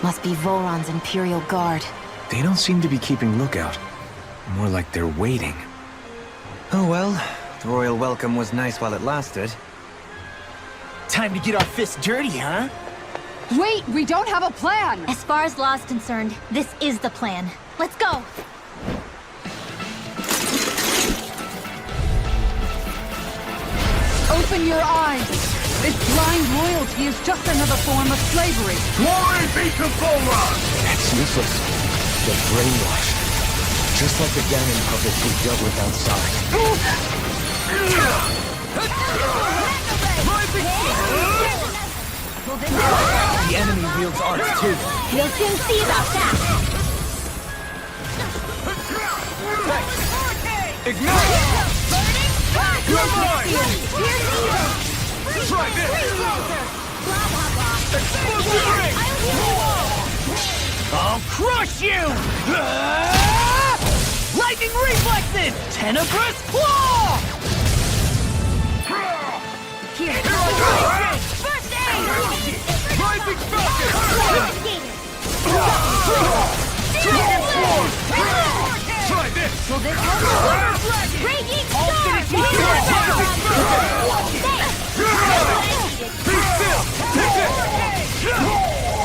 Must be Vholran's Imperial Guard. They don't seem to be keeping lookout. More like they're waiting. Oh well, the royal welcome was nice while it lasted. Time to get our fists dirty, huh? Wait, we don't have a plan! As far as Law's concerned, this is the plan. Let's go! Open your eyes! This blind loyalty is just another form of slavery. Glory be to Vholran! It's useless. They're brainwashed. Just like the Ganon puppets we dealt with outside. The enemy wields arts too. You'll soon see about that! Ignite! You're mine! Try this! Explosive ring! I'll crush you! Lightning reflexes! Tenebrous claw! Here! First aid! Rising Falcon! Try this! Will this help? Raging Star! Be still! Take this!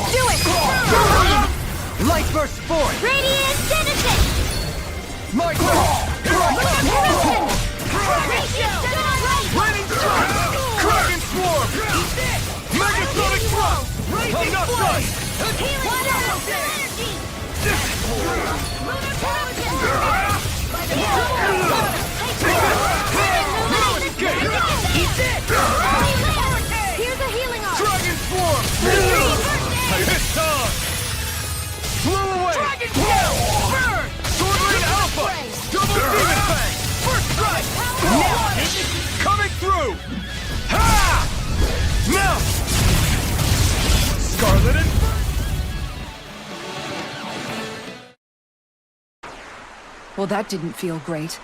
Do it! Light burst forth! Radiant Citizen! My God! Raging Lightning strike! Kraken swarm! Megasonic thrust! I'm not done! Here's a healing arm! Dragon swarm! This time! Blow away! Dragon Blow! Burn! Sword Rain Alpha! Double Demon Fang! First strike! Coming through! Ha! Now! Scarlet and... Well, that didn't feel great.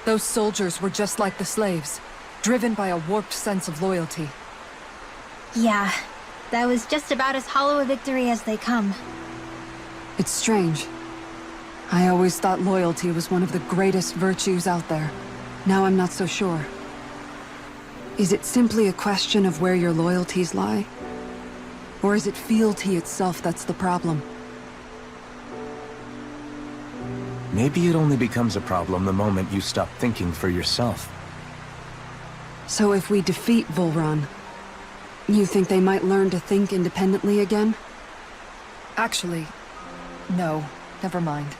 Those soldiers were just like the slaves, driven by a warped sense of loyalty. Yeah, that was just about as hollow a victory as they come. It's strange. I always thought loyalty was one of the greatest virtues out there. Now I'm not so sure. Is it simply a question of where your loyalties lie? Or is it fealty itself that's the problem? Maybe it only becomes a problem the moment you stop thinking for yourself. So if we defeat Vholran, you think they might learn to think independently again? Actually, no. Never mind.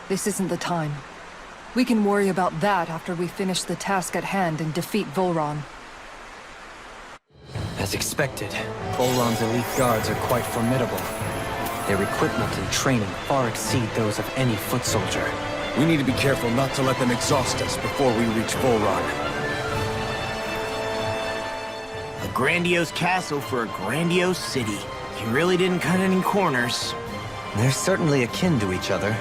This isn't the time. We can worry about that after we finish the task at hand and defeat Vholran. As expected, Vholran's elite guards are quite formidable. Their equipment and training far exceed those of any foot soldier. We need to be careful not to let them exhaust us before we reach Vholran. A grandiose castle for a grandiose city. You really didn't cut any corners. They're certainly akin to each other.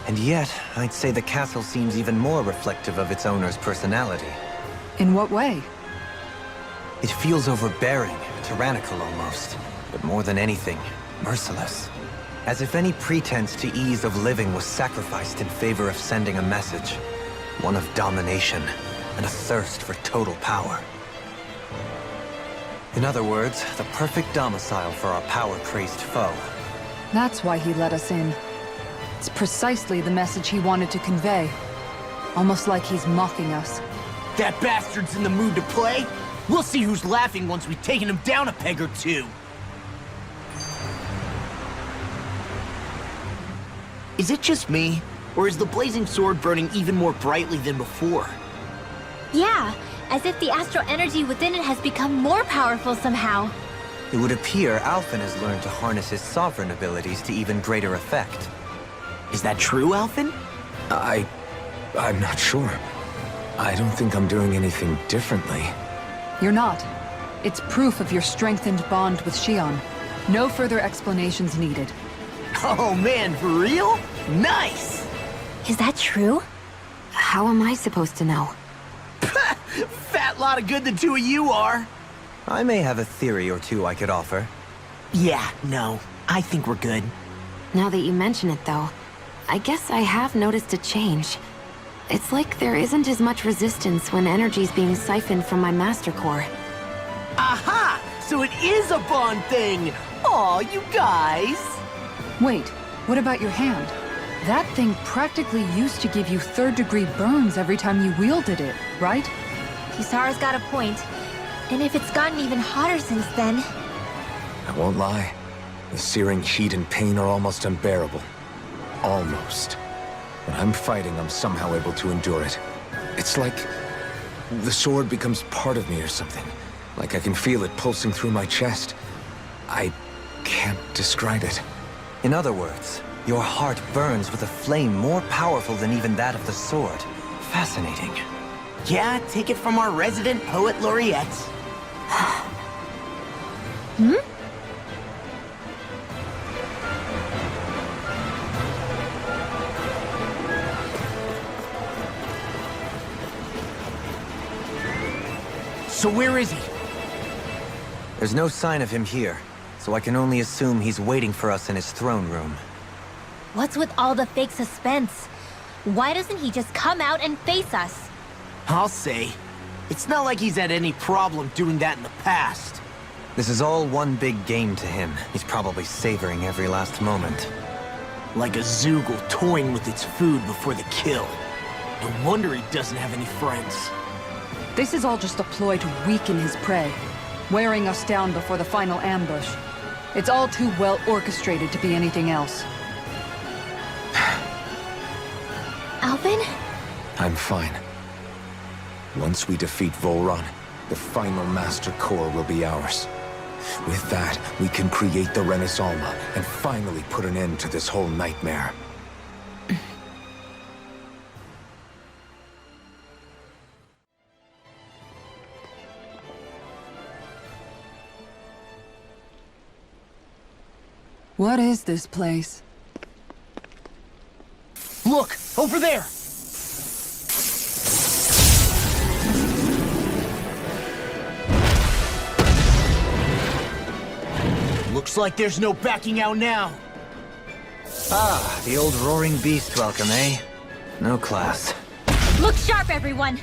And yet, I'd say the castle seems even more reflective of its owner's personality. In what way? It feels overbearing, tyrannical almost. But more than anything, merciless. As if any pretense to ease of living was sacrificed in favor of sending a message. One of domination, and a thirst for total power. In other words, the perfect domicile for our power-crazed foe. That's why he let us in. It's precisely the message he wanted to convey. Almost like he's mocking us. That bastard's in the mood to play? We'll see who's laughing once we've taken him down a peg or two. Is it just me? Or is the blazing sword burning even more brightly than before? Yeah, as if the astral energy within it has become more powerful somehow. It would appear Alphen has learned to harness his sovereign abilities to even greater effect. Is that true, Alphen? I'm not sure. I don't think I'm doing anything differently. You're not. It's proof of your strengthened bond with Shionne. No further explanations needed. Oh man, for real? Nice! Is that true? How am I supposed to know? Fat lot of good the two of you are. I may have a theory or two I could offer. Yeah, no. I think we're good. Now that you mention it, though, I guess I have noticed a change. It's like there isn't as much resistance when energy's being siphoned from my master core. Aha! So it is a Bond thing! Aw, you guys! Wait, what about your hand? That thing practically used to give you third-degree burns every time you wielded it, right? Kisara's got a point. And if it's gotten even hotter since then... I won't lie. The searing heat and pain are almost unbearable. Almost. When I'm fighting, I'm somehow able to endure it. It's like the sword becomes part of me or something. Like I can feel it pulsing through my chest. I can't describe it. In other words, your heart burns with a flame more powerful than even that of the sword. Fascinating. Yeah, take it from our resident poet laureate. So where is he? There's no sign of him here, so I can only assume he's waiting for us in his throne room. What's with all the fake suspense? Why doesn't he just come out and face us? I'll say. It's not like he's had any problem doing that in the past. This is all one big game to him. He's probably savoring every last moment. Like a Zoogle toying with its food before the kill. No wonder he doesn't have any friends. This is all just a ploy to weaken his prey, wearing us down before the final ambush. It's all too well orchestrated to be anything else. Alvin? I'm fine. Once we defeat Vholran, the final Master Core will be ours. With that, we can create the Renaissance and finally put an end to this whole nightmare. What is this place? Look! Over there! Looks like there's no backing out now. Ah, the old roaring beast welcome, eh? No class. Look sharp, everyone!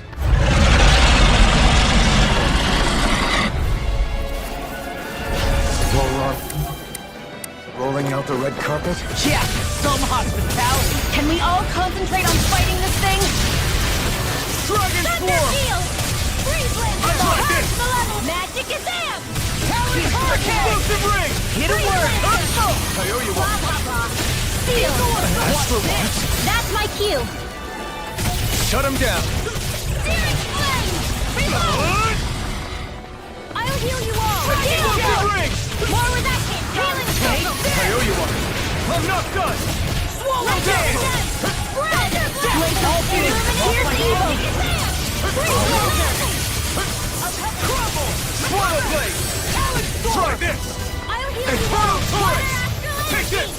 Vholran, rolling out the red carpet? Yeah, some hospitality. Can we all concentrate on fighting this thing? Dragon Swarm! I like this! Magic is amp! Explosive ring! Hit a word! I owe you one. Seal! Astro Launch? That's my cue! Shut him down. Searing flame! Reload! I'll heal you all! Explosive ring! More with that hit! Healing circle! I owe you one. I'm not done. Swallow down! Spread! Blade all finish! Here's evil! Crumble! Swallow blade! Try this! I'll heal you Infernal all! torrent! Astral Take energy! this!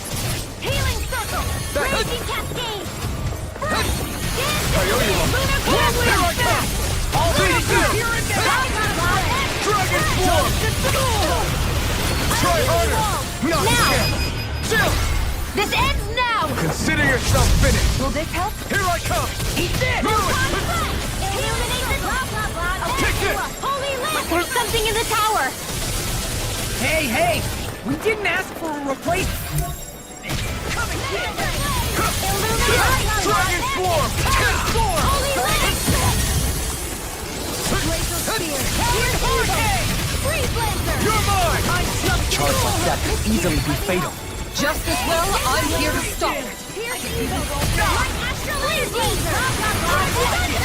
Healing circle! Raging cascade! I owe you one. Here I come! All these here! Dragon Swarm! Try harder! Not Now! again! Chill! This ends now! Consider yourself finished! Will this help? Here I come! Eat this! Do it! Take this! Holy Land! There's something in the tower! Hey! We didn't ask for a replacement! Dragon Swarm! Transform! Holy Land! Glacial Spear! Here's Hurricane! Freeze Lancer! You're mine! Charge like that could easily be fatal. Just as well, I'm here to stop it. Here's Evil! My Astral Energy!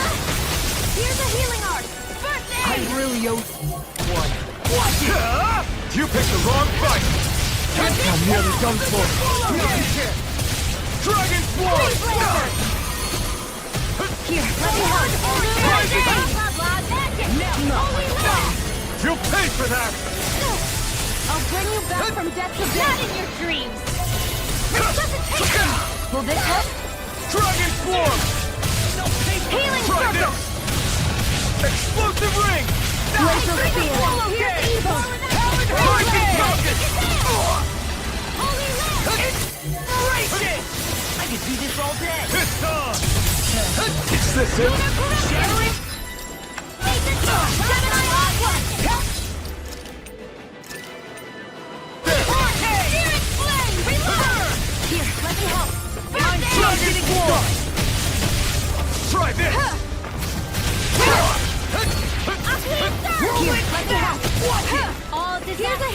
Here's a healing art! First I aid! really owe... You picked the wrong fight! I'm nearly done for. Dragon Swarm! Here, let me help! You'll pay for that! I'll bring you back from death to death! Not in your dreams! Resuscitation! Will this help? Dragon Swarm! Healing Try circle! this! Explosive ring! Glacial Spear! Here's Evil! Rising Falcon! Holy Inspiration! I could do this all day! It's on! Is this it? Shattering! Gemini Aqua! Spirit Flame! Reload! Here, let me help. Dragon Swarm! Try this! Here, let me help. All disaster.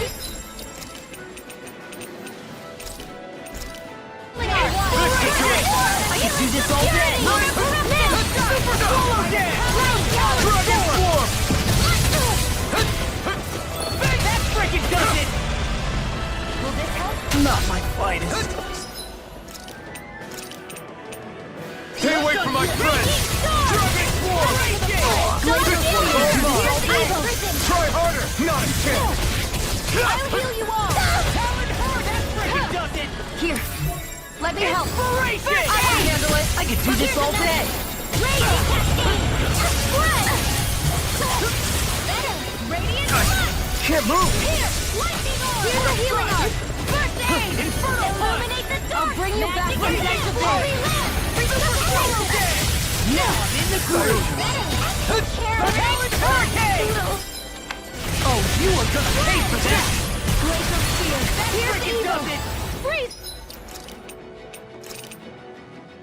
I could do this all day! Super Solo Dragon Swarm! That frickin' does it! Will this help? Not my finest. Stay away from my friend! Dragon Swarm! This one's all mine! Try harder! Not a chance! I'll heal you all. That frickin' does it! Here, let me help. Inspiration! I can handle it. I could do this all day! Radiant Can't move! Here, lightning orb. Here's a healing arm. First aid. Inferno Illuminate the dark. I'll bring you back from death to glory. Now I'm in the groove! Hurricane! Oh, you are gonna pay for that! Blaze of fear. Here's Frickin' evil. does it! Freeze.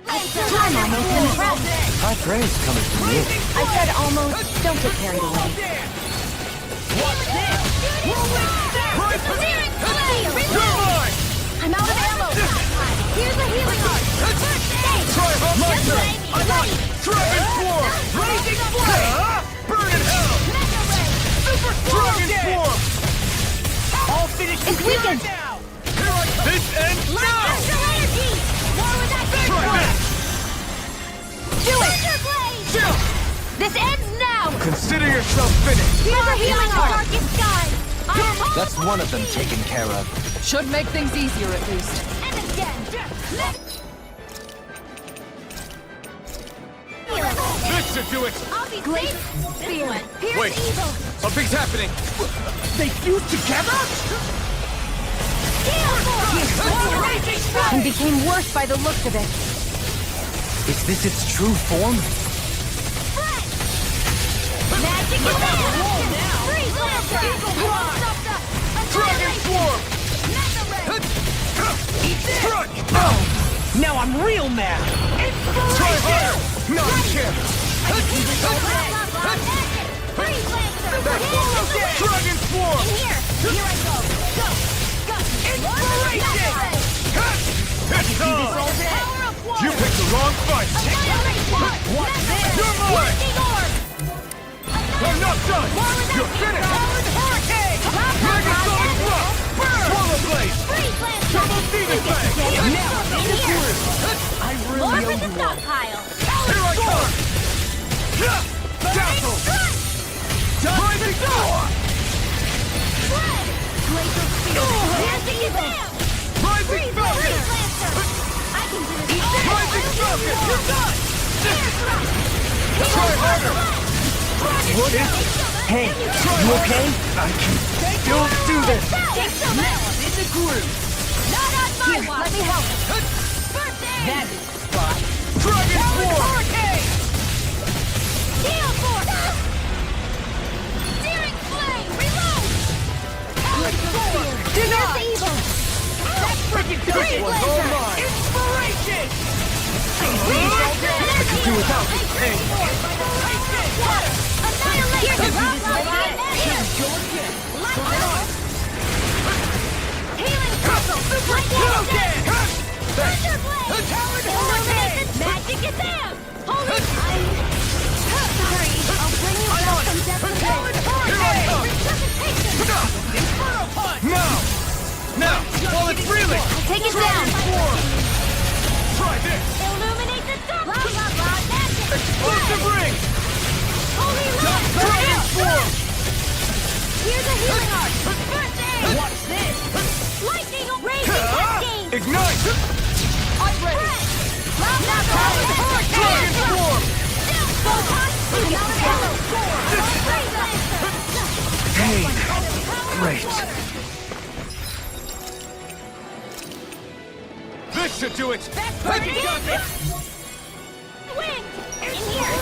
I'm almost impressed. High praise coming from you. I said almost. Don't get carried away. What's this? Searing flame. You're mine! I'm out of ammo. Here's a healing arm. First aid. Try hard my turn! I'm on. Dragon Swarm! Raging flame! Burn in hell! Mega ray. Super Dragon dead! Swarm! All finished It's weakened. now! Here I come! This ends now! Astral energy. War with that big Try one. this! Do it. Blade. Chill! This ends now. Consider yourself finished! Here's a healing arm. Darkest sky. That's one of them taken care of. Should make things easier at least. And again. This should do it! I'll be great. Spear. Here's Wait. evil. Something's happening! They fused together? And became worse by the looks of it. Is this its true form? Magic is out. Freeze Lancer. Dragon Swarm! Struck! Now I'm real mad! Try harder! Not a chance! Freeze Lancer. Dragon Swarm! Here I go. Go. Inspiration! It's on! Power of water. You picked the wrong fight! What's this? You're mine! Lightning orb. I'm not done! You're finished! Hurricane. Megasonic Thrust! Swallow Blade! Freeze Lancer. Double Demon Fang! Now I'm in here. I More really for owe the you all. stockpile. Here I come! Dazzle! Rising Storm! Blaze of fear. Dancing is out. Rising Freeze Falcon! Lancer. I can do this all day. Rising Falcon! You're done! Try Try harder! What is it? Hey, you okay? I can still do this! Now I'm in the groove! Not on my watch. Let me help. First aid. That is the spot! Dragon Swarm! Hurricane! Steel Force. Searing Flame. Reload. Here's evil. That frickin' does it! one's all mine. Inspiration! I can do without this pain! Annihilation. Healing Crystal. Thunder Blade. Illuminate the magic is out. Holy Sorry. I'll bring you back from death to glory. Resuscitation. Inferno punch! Now! While it's reeling! Take it Dragon down. Swarm! Try this! Illuminate the dark. Blah, blah, blah. Magic. Explosive ring! Holy Light. Dragon Swarm! Here's a healing art. First aid. What's this? Lightning. Raging cascade. Ignite! I'm ready. Blah, blah, blah. Dragon Swarm! I'm out of ammo. Freeze Lancer. Pain. Great. should do it! Wind! In here!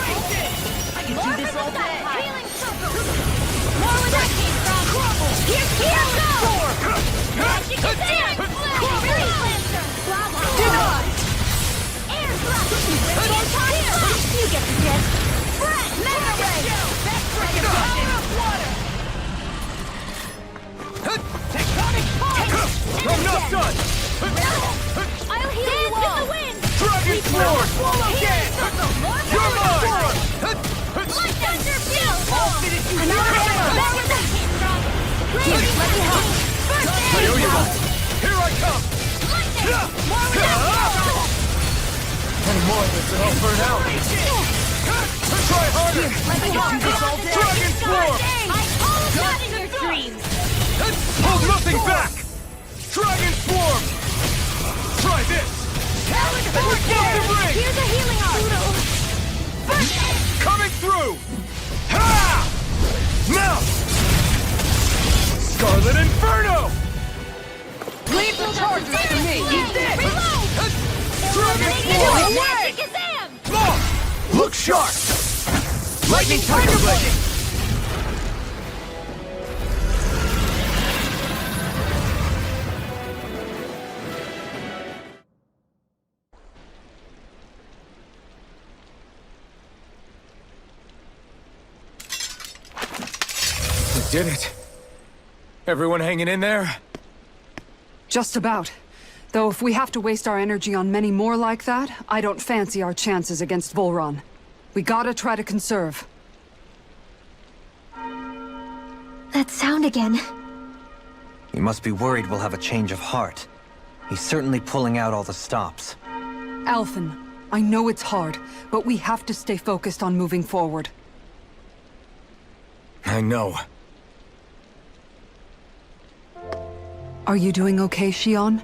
I can do this all day! Healing circle! More where that came from! Here go! Magic is there! Fairy Lancer! Bravo! Air thrust! You get the gist! Mega Ray! Power of water! Tectonic punch! I'm not done! I'll heal you all! In the wind! Dragon Sword! Healing circle! More You're power! mine! Light thunder field! I'm out of ammo! That's where that came from! Here, let me help! First I aid! owe you one! Here I come! Lightning! More with that! Any more of this and I'll burn out! Try harder! Let me help! Dragon Swarm! I call it out in your dreams! Hold nothing back! Dragon Swarm! Try this! Talon Force the ring! Here's a healing arm! First aid! Coming through! Ha! Now! Scarlet Inferno! Leave the charges to me! Eat this! Reload! Dragon Swarm! Magic Kazam! Oh! Look sharp! Lightning Tiger Blade! We did it! Everyone hanging in there? Just about. Though if we have to waste our energy on many more like that, I don't fancy our chances against Vholran. We gotta try to conserve. That sound again. You must be worried we'll have a change of heart. He's certainly pulling out all the stops. Alphen, I know it's hard, but we have to stay focused on moving forward. I know. Are you doing okay, Shionne?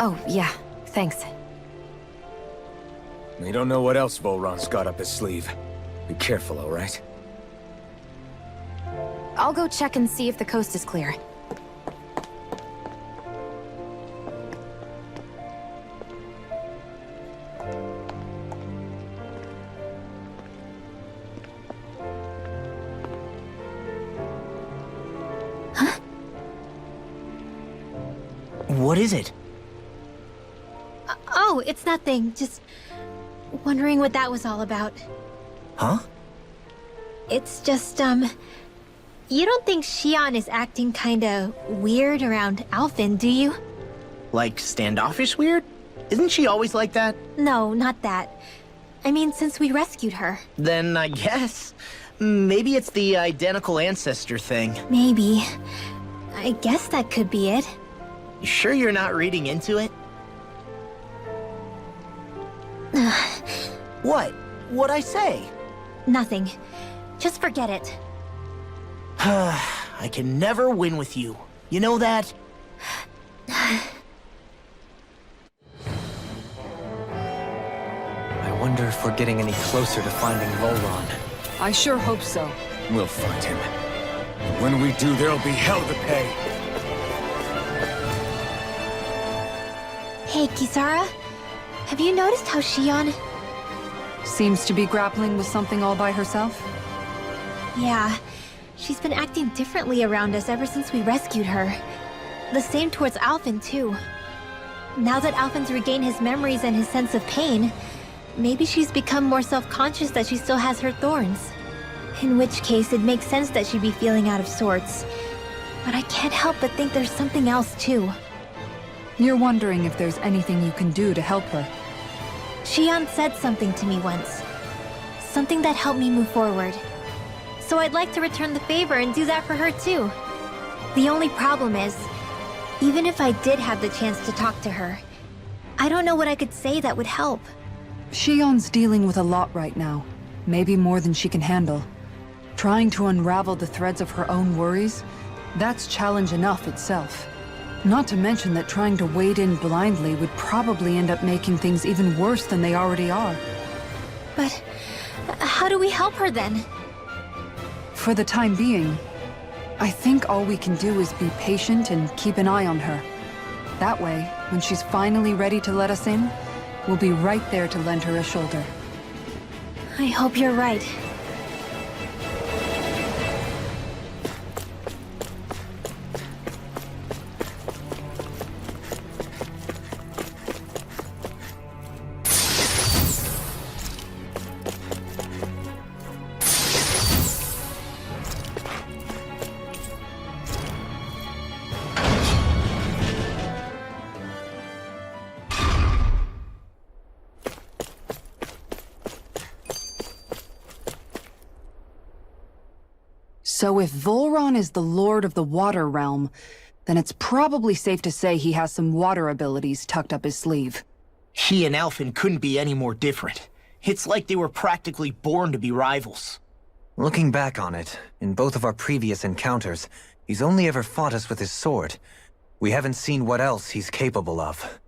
Oh, yeah. Thanks. We don't know what else Vholran's got up his sleeve. Be careful, all right? I'll go check and see if the coast is clear. What is it? Oh, it's nothing. Just wondering what that was all about. Huh? It's just, you don't think Shionne is acting kinda weird around Alphen, do you? Like standoffish weird? Isn't she always like that? No, not that. I mean, since we rescued her. Then I guess. Maybe it's the identical ancestor thing. Maybe. I guess that could be it. You sure you're not reading into it? What? What'd I say? Nothing. Just forget it. I can never win with you. You know that? I wonder if we're getting any closer to finding Vholran. I sure hope so. We'll find him. And when we do, there'll be hell to pay. Hey, Kisara. Have you noticed how Shionne... Seems to be grappling with something all by herself? Yeah. She's been acting differently around us ever since we rescued her. The same towards Alphen, too. Now that Alphen's regained his memories and his sense of pain, maybe she's become more self-conscious that she still has her thorns. In which case, it makes sense that she'd be feeling out of sorts. But I can't help but think there's something else, too. You're wondering if there's anything you can do to help her. Shionne said something to me once. Something that helped me move forward. So I'd like to return the favor and do that for her too. The only problem is, even if I did have the chance to talk to her, I don't know what I could say that would help. Shionne's dealing with a lot right now. Maybe more than she can handle. Trying to unravel the threads of her own worries, that's challenge enough itself. Not to mention that trying to wade in blindly would probably end up making things even worse than they already are. But how do we help her then? For the time being, I think all we can do is be patient and keep an eye on her. That way, when she's finally ready to let us in, we'll be right there to lend her a shoulder. I hope you're right. So if Vholran is the Lord of the Water Realm, then it's probably safe to say he has some water abilities tucked up his sleeve. He and Alphen couldn't be any more different. It's like they were practically born to be rivals. Looking back on it, in both of our previous encounters, he's only ever fought us with his sword. We haven't seen what else he's capable of.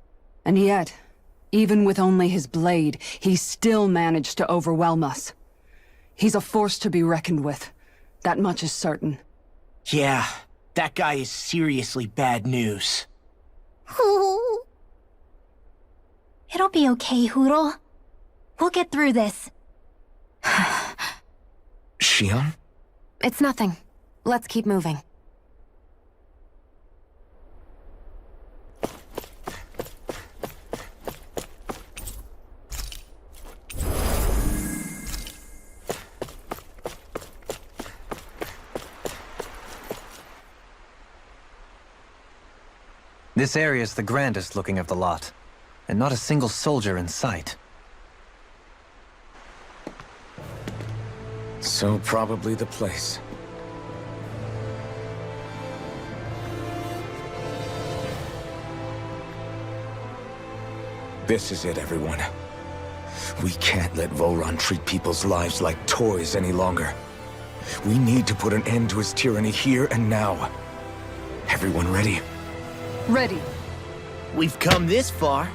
And yet, even with only his blade, he still managed to overwhelm us. He's a force to be reckoned with. That much is certain. Yeah, that guy is seriously bad news. It'll be okay, Hootle. We'll get through this. Shionne? It's nothing. Let's keep moving. This area's the grandest looking of the lot, and not a single soldier in sight. So probably the place. This is it, everyone. We can't let Vholran treat people's lives like toys any longer. We need to put an end to his tyranny here and now. Everyone ready? Ready. We've come this far.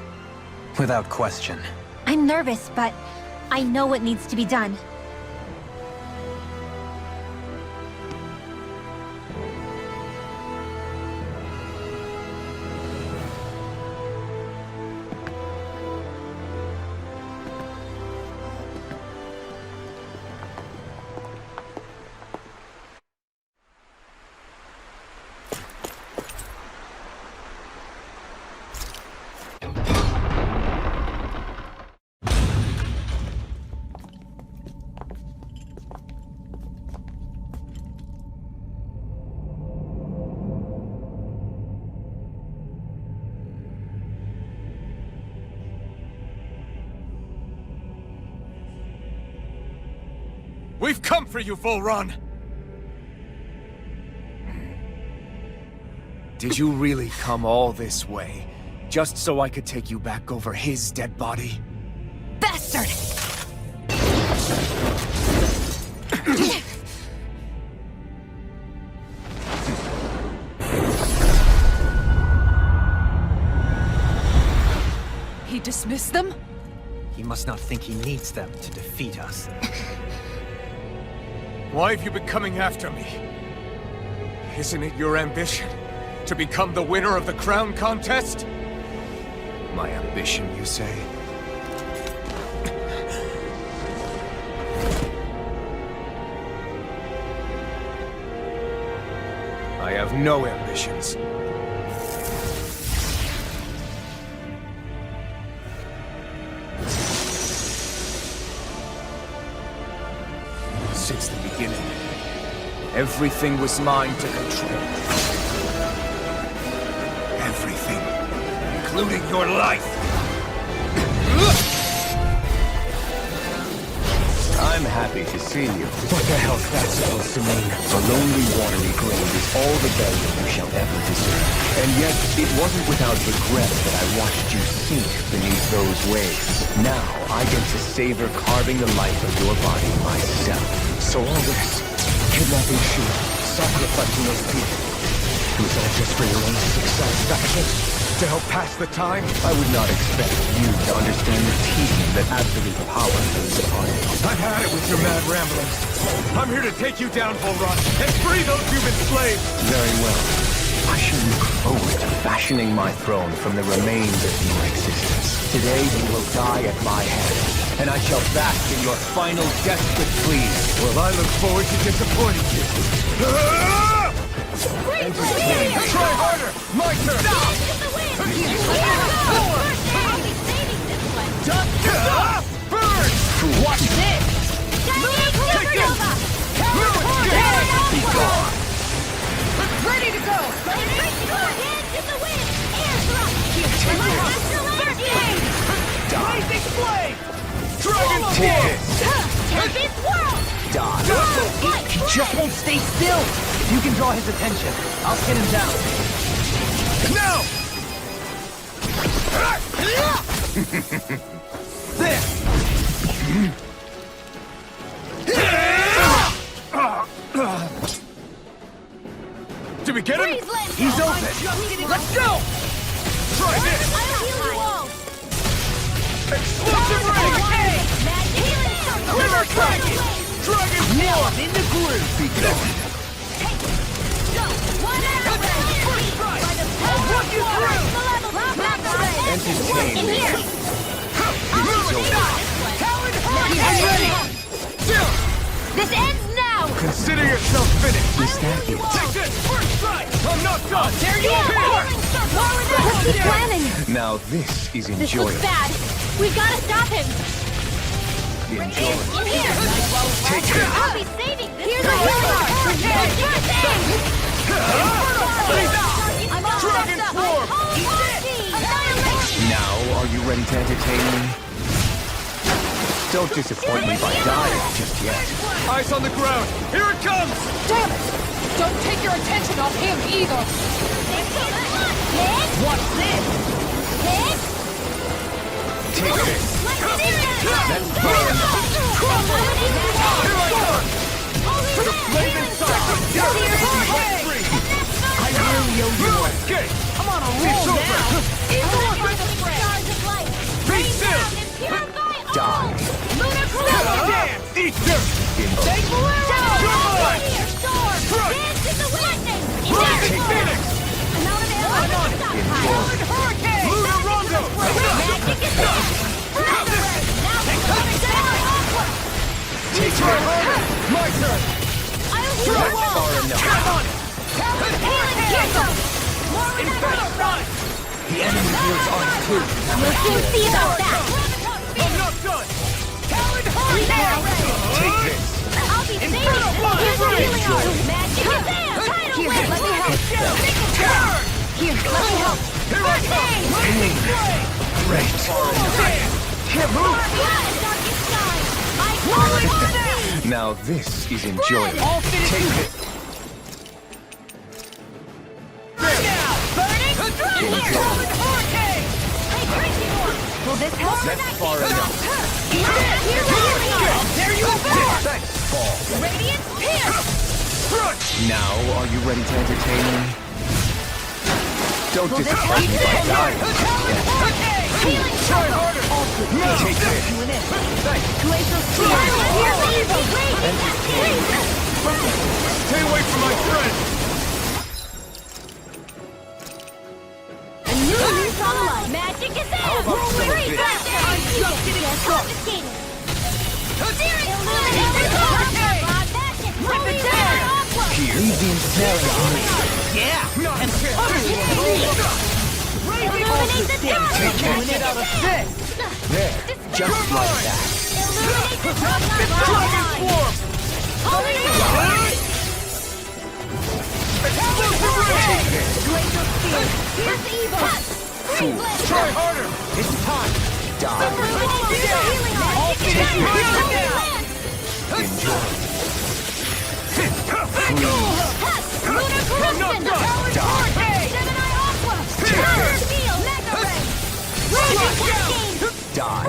Without question. I'm nervous, but I know what needs to be done. We've come for you, Vholran! Did you really come all this way, just so I could take you back over his dead body? Bastard! He dismissed them? He must not think he needs them to defeat us. Why have you been coming after me? Isn't it your ambition to become the winner of the crown contest? My ambition, you say? I have no ambitions. Since the beginning, everything was mine to control. Everything, including your life. I'm happy to see you. What the hell's that supposed to mean? A lonely, watery grave is all the burial you shall ever deserve. And yet, it wasn't without regret that I watched you sink beneath those waves. Now, I get to savor carving the life of your body myself. So all this, kidnapping Shionne, sacrificing those people, it was all just for your own satisfaction? To help pass the time? I would not expect you to understand the tedium that absolute power brings upon you. I've had it with your mad ramblings. I'm here to take you down, Vholran, and free those you've enslaved! Very well. I should look forward to fashioning my throne from the remains of your existence. Today you will die at my hand, and I shall bask in your final desperate pleas. Well, I look forward to disappointing you. Try harder! My turn! Burn! Watch this! Be gone! Ready to go! Blazing flame! Dragon Take Form! this! Die! He just won't stay still! If you can draw his attention, I'll pin him down. Now! There! Did we get him? He's open! Let's go! Try this! Explosive ring! River Dragon! Dragon Now I'm in the groove! Be gone! I'll walk you through! Entertain me! This is over. I'm ready! This ends now! Consider yourself finished! Is that it? Take this! First strike! I'm not done! There you are! What's he planning? Now this is This looks enjoyable. bad. We've got to stop him. Enjoy. In here. Take it! I'll be saving this. Here's a healer. I'm all Dragon messed up. Form! Now, are you ready to entertain me? Don't disappoint me by dying just yet. Eyes on the ground! Here it comes! Damn it! Don't take your attention off him either! Watch this! Take this! That's far enough. Here I come! The flame inside the I really owe you No one. escape! I'm on a It's roll over! now! Be still! Die. Dance! Eat dirt! Rising Phoenix! Lunar Rondo! Take Try it! harder! My turn! That's far enough. The enemy here is ours too. We'll soon see about that. I'm not done! Take this! I'll be saving. Here's a healing arm. Magic is there. Here, let me help. Here, let me help. Here I come! Great! Can't move! Now this is enjoyable. All finished. Take it! Will this help? That's far enough. There you are! Thanks, fall. Radiant pierce. Now, are you ready to entertain me? Don't disappoint me by dying. Try harder! Take this! Stay away from my friend! Magic is there. How about some of this? Confiscated. Yeah! And Illuminate out of this! There, just like that. Dragon Form! Take this! Try harder! It's time! Die. Enjoy. Die.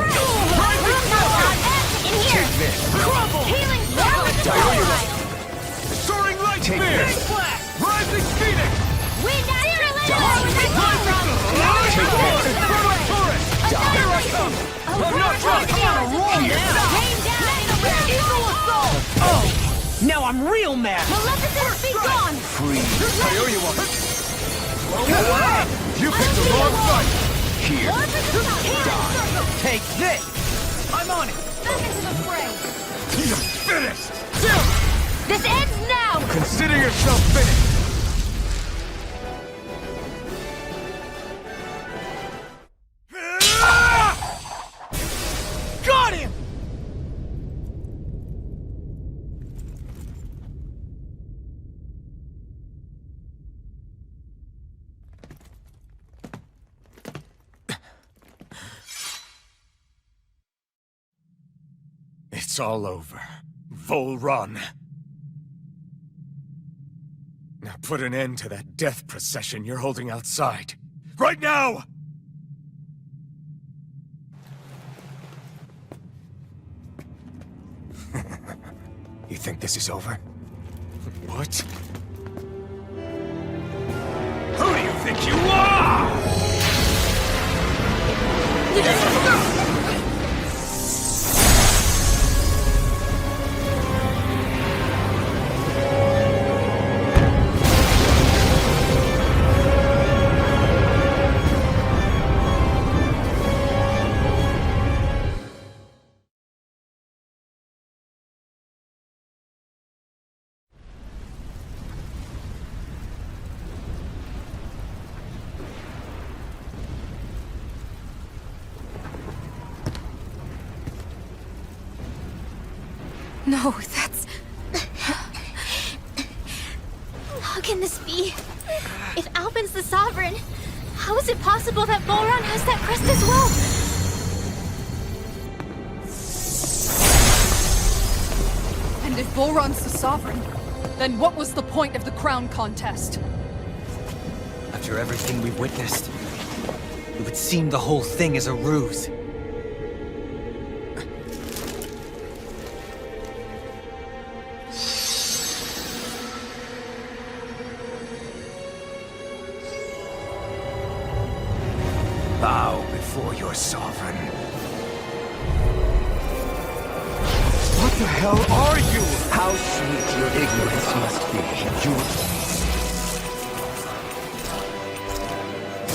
Take this. Soaring Light Take Spear! this. Rising Phoenix! Take this. Infernal Torrent! Here I come! I'm not done! Now I'm real mad! Free. I owe you one! You picked the wrong fight! Here. Take this! I'm on it! You're finished! This ends now! Consider yourself finished! Got him! It's all over. Vholran. Now put an end to that death procession you're holding outside. Right now! You think this is over? What? Who do you think you are? No, that's... How can this be? If Alvin's the Sovereign, how is it possible that Vholran has that crest as well? And if Vholran's the Sovereign, then what was the point of the crown contest? After everything we've witnessed, it would seem the whole thing is a ruse. Bow before your sovereign. What the hell are you? How sweet your ignorance must be. You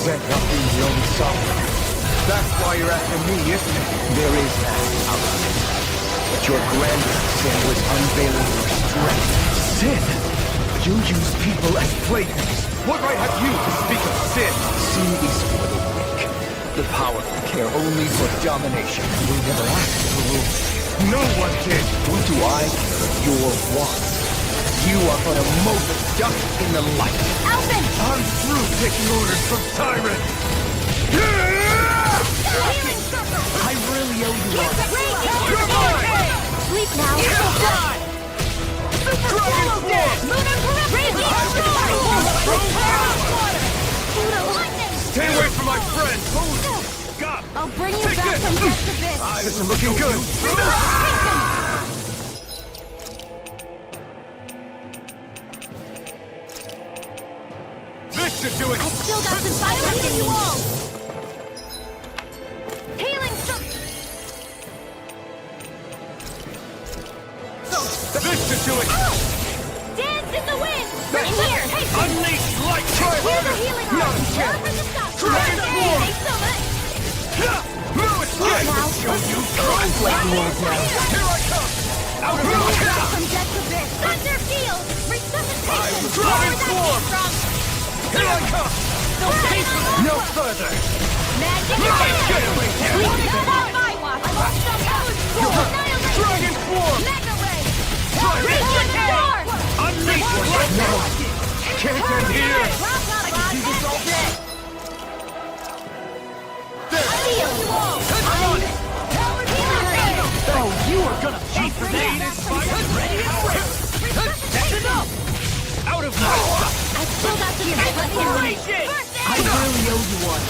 said not being the only sovereign. That's why you're after me, isn't it? There is that outlet. But your grandest sin was unveiling your strength. Sin? You use people as playthings. What right have you to speak of sin? Sin is for the weak. The powerful care only for domination. We never asked to rule. No one did. What do I care of your wants? You are but a mote of dust in the light. Alvin! I'm through taking orders from tyrants. I really owe you one. You're mine! Sleep now. Stay away from my friends! God! I'll bring you back from death to this. This is looking good! This should do it! I still got some fire left in you all. Healing This should do it! Dance in the wind. Right here. Unleash light! Try Here's harder! the healing No arm. chance! Never for the stop. Transform! Thanks so much. No escape! Now, Show you conflict mode now! Here I come! Out of your path! from death to this. Thunder field. Resuscitation. Drawing form! Here I come! No further! Magic Get away here! We know that my watch. Dragon form! Mega ray. Dragon Star. Unleash light! No! Can't end here! Do this all day. Oh, you are gonna cheat for me! That's enough! Out of my sight! I still got some inspiration. I really owe you one!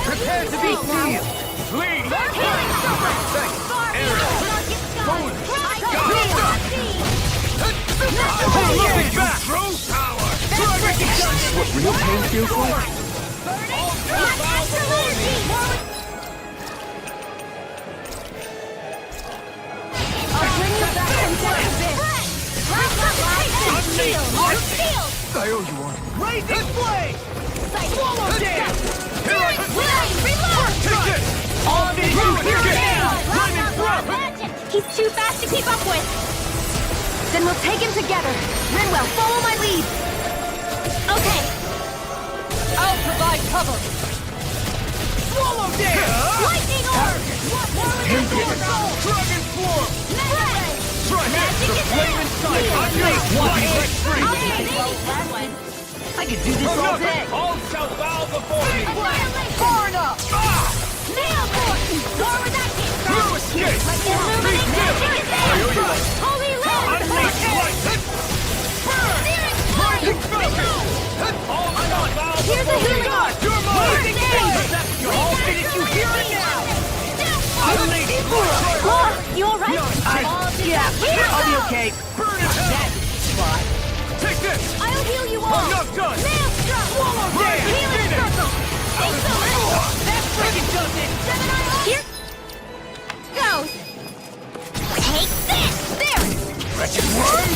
Prepare to be sealed! Flee! Looking back! Throw power! What real pain feels like? I owe you one. Blazing flame! Swallow Damn! Reload! Take this! All this you hear now! Running from! He's too fast to keep up with. Then we'll take him together. Rinwell, follow my lead. Okay. I'll provide cover! Swallow down! Lightning orb! Dragon form! Try this! The flaming sight! Unleash one red free! I could do this all day. All shall bow before me! Far enough! Nail force! More where that came from! No escape! Illuminate magic is there! I owe you one. Holy Unleash light! Burn! Rising falcon! All shall bow Here's a before me! healing orb! You're mine! You're all finished, you hear it now! You alright? Yeah, I'll be okay. Burn in hell! Spot. Take this! I'll heal you all! I'm not done! Maelstrom! Swallow down! Healing circle! That freaking does it! Here goes! Take this! There! Wretched worm!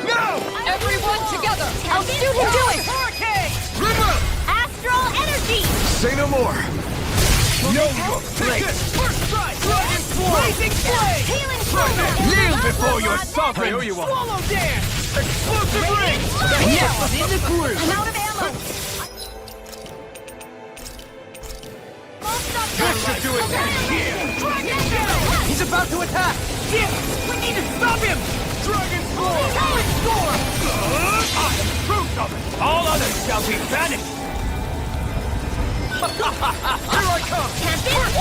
No! Everyone together! I'll shoot him to it! Hurricane! Rinwell! Astral energy! Say no more! No more! Take Take this! this! First strike! Dragon blazing flame! Healing circle! Kneel before your sovereign! I owe you one! Swallow dance! Explosive ring! Yeah, in the groove! I'm out of ammo! This should do it! He's about to attack! Yeah! We need to stop him! Dragon Sword! Talent storm! I am proof of it! All others shall be banished! Here I come! Can't be what?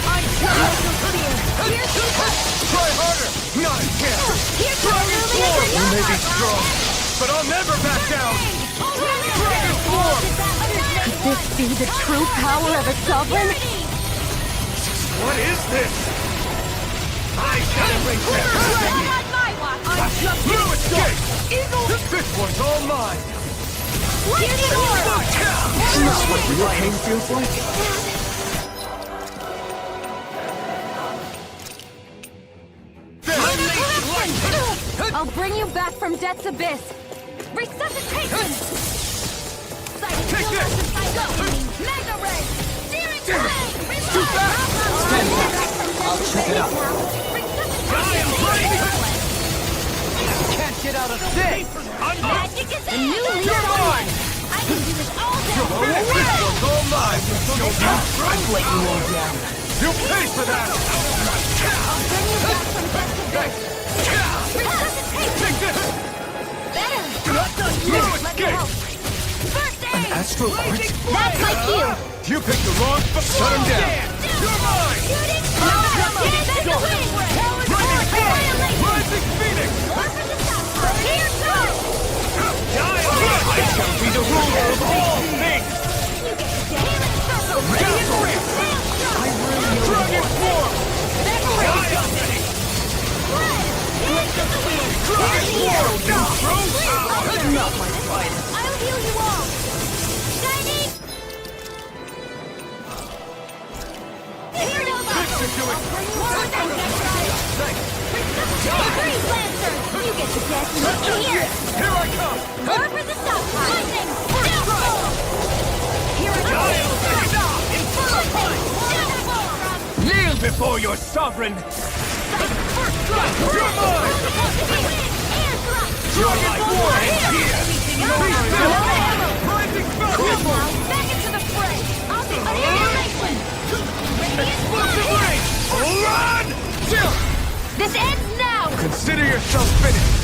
I'm clear! Try harder! Not a chance! Here's Dragon Sword! You may be strong, but I'll never back down! Dragon Sword! Could this be the true power of a sovereign? What is this? I shall bring On my watch! No escape! This one's all mine! Lightning orb! Isn't this what real pain feels like? I'll bring you back from death's abyss. Resuscitation! Take this! Mega ray! Searing flame! Too fast! Stand back. I'll check it out. Can't get out of this! Magic is The new leader on! I can do this all day! This one's all mine! I've let you all down. You'll pay for that! Bring you back from death to death! Take this! Better! No escape! First aid! Astral Art? That's my cue! You picked the wrong shut him down! You're mine! Shooting star! Get the wind! Rising Phoenix! Here goes! I shall be the ruler of all things! Healing circle! Radiant Rift! Dragon Form! I'll heal you all! Shining! Here goes Freeze Lancer! You get the death look here! Here I come! More for the stockpile! Lightning! Here I go! Kneel before your sovereign! You're mine! Dragon War ends here! Be still! Rising Falcon! Back into the fray! I'll take annihilation! Explosive ring! Run! Chill! This ends now! Consider yourself finished!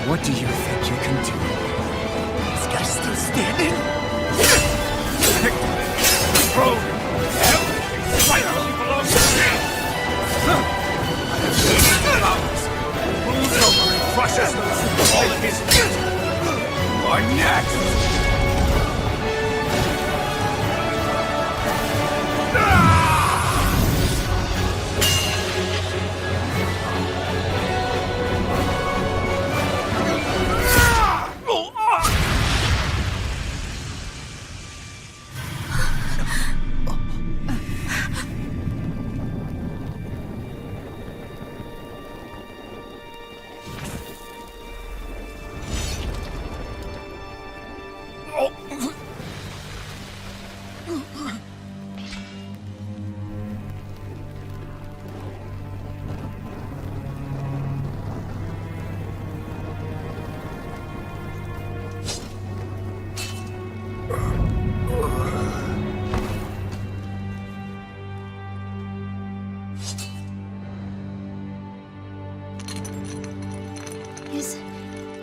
What do you think you can do? This guy's still standing? Throne! Everything finally belongs to me! Moves over and crushes those who fall in his pit! You are next!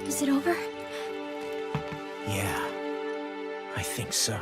Is it over? Yeah, I think so.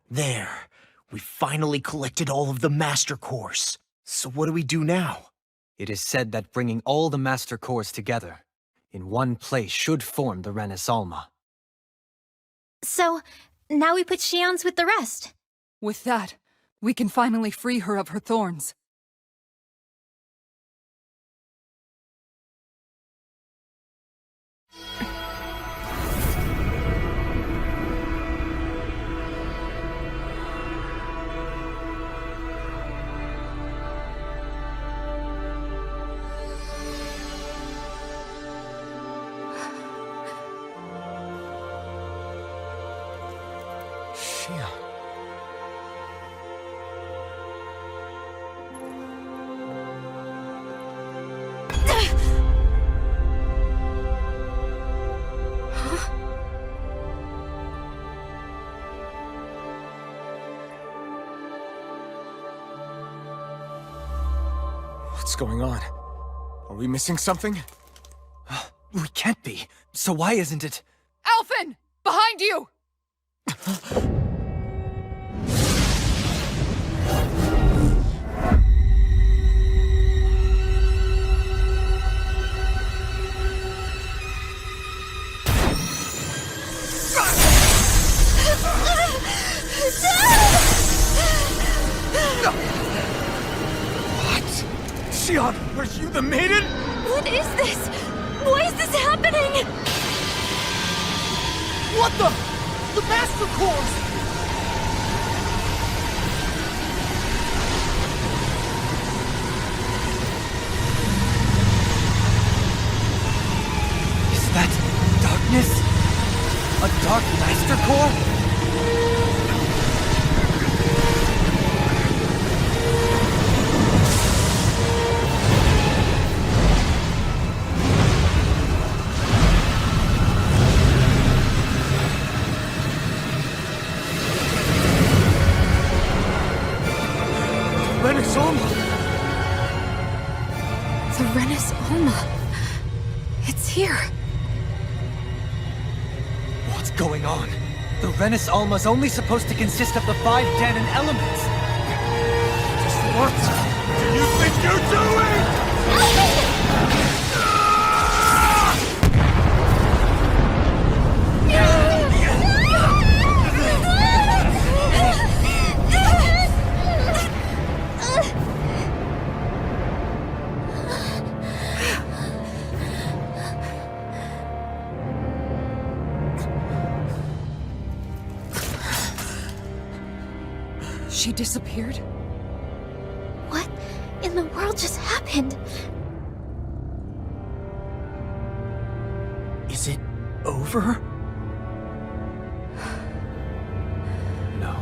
There. We finally collected all of the Master Cores. So what do we do now? It is said that bringing all the Master Cores together in one place should form the Renis Alma. So, now we put Shionne's with the rest. With that, we can finally free her of her thorns. Shionne. What's going on? Are we missing something? We can't be. So why isn't it? Alphen! Behind you! Shionne, are you the maiden? What is this? Why is this happening? What the? The Master Cores! Is that darkness? A Dark Master Core? Renis Alma! The Renis Alma. It's here. What's going on? The Renis Alma's only supposed to consist of the 5 Danon elements. Just what do you think you're doing? She disappeared? What in the world just happened? over? No.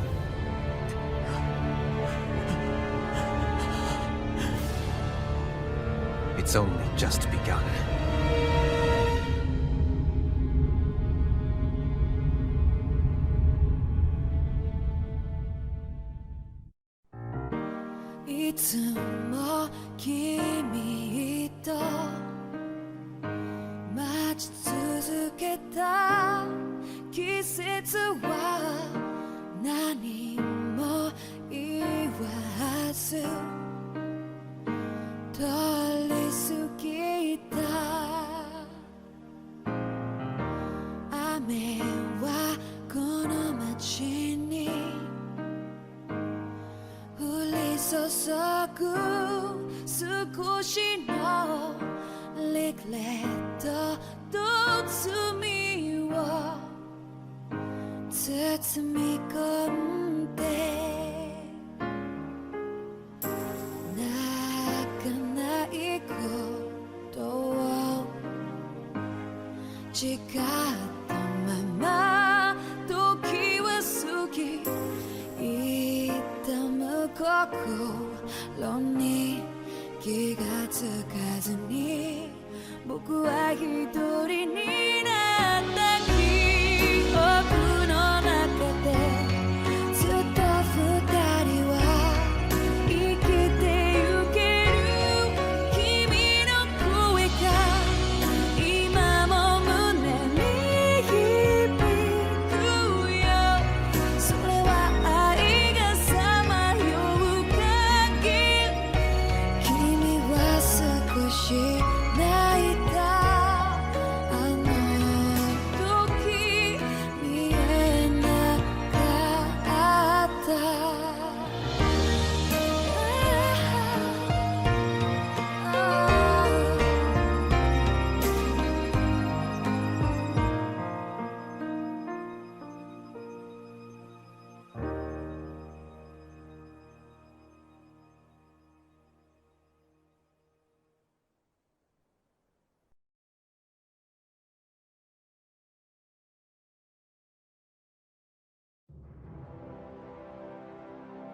It's only just begun.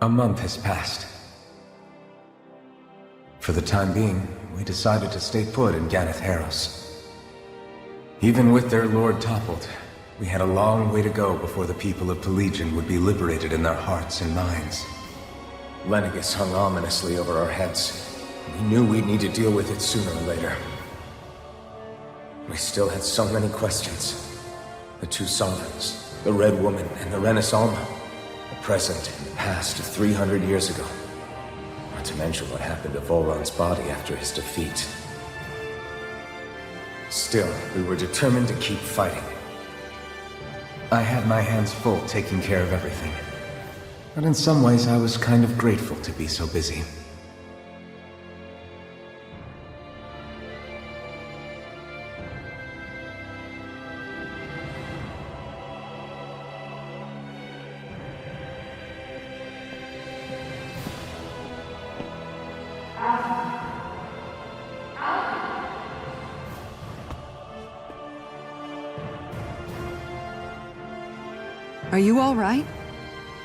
A month has passed. For the time being, we decided to stay put in Ganeth Haros. Even with their lord toppled, we had a long way to go before the people of Pelegion would be liberated in their hearts and minds. Lenegis hung ominously over our heads. We knew we'd need to deal with it sooner or later. We still had so many questions. The two sovereigns, the Red Woman and the Renis Alma. The present and the past of 300 years ago. Not to mention what happened to Vholran's body after his defeat. Still, we were determined to keep fighting. I had my hands full taking care of everything. But in some ways I was kind of grateful to be so busy. Are you all right?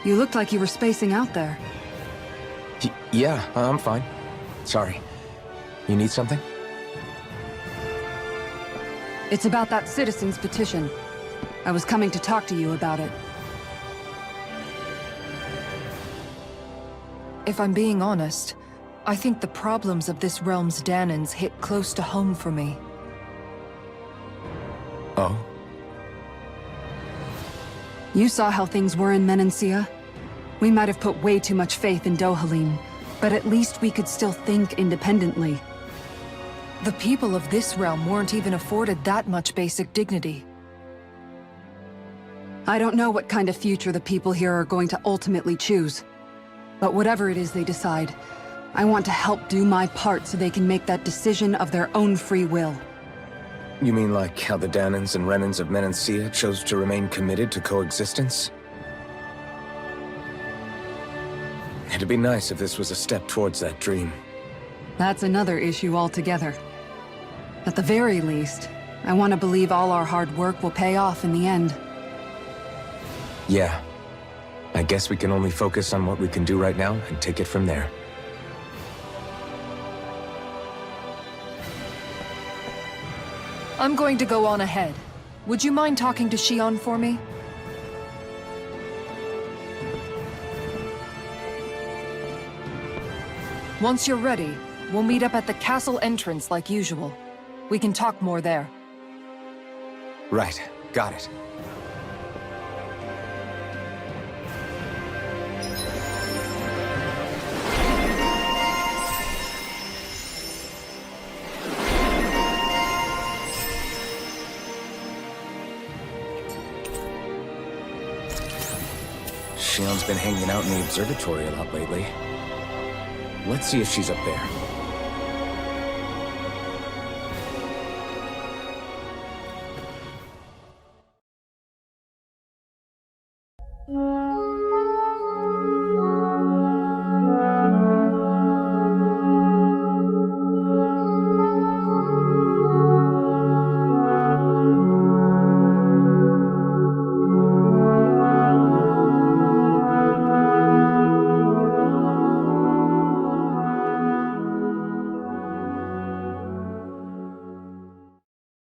You looked like you were spacing out there. Yeah, I'm fine. Sorry. You need something? It's about that citizen's petition. I was coming to talk to you about it. If I'm being honest, I think the problems of this realm's Danans hit close to home for me. Oh? You saw how things were in Menancia. We might have put way too much faith in Dohalim, but at least we could still think independently. The people of this realm weren't even afforded that much basic dignity. I don't know what kind of future the people here are going to ultimately choose. But whatever it is they decide, I want to help do my part so they can make that decision of their own free will. You mean like how the Danans and Renans of Menancia chose to remain committed to coexistence? It'd be nice if this was a step towards that dream. That's another issue altogether. At the very least, I want to believe all our hard work will pay off in the end. Yeah. I guess we can only focus on what we can do right now and take it from there. I'm going to go on ahead. Would you mind talking to Shionne for me? Once you're ready, we'll meet up at the castle entrance like usual. We can talk more there. Right. Got it. Shionne's been hanging out in the observatory a lot lately. Let's see if she's up there.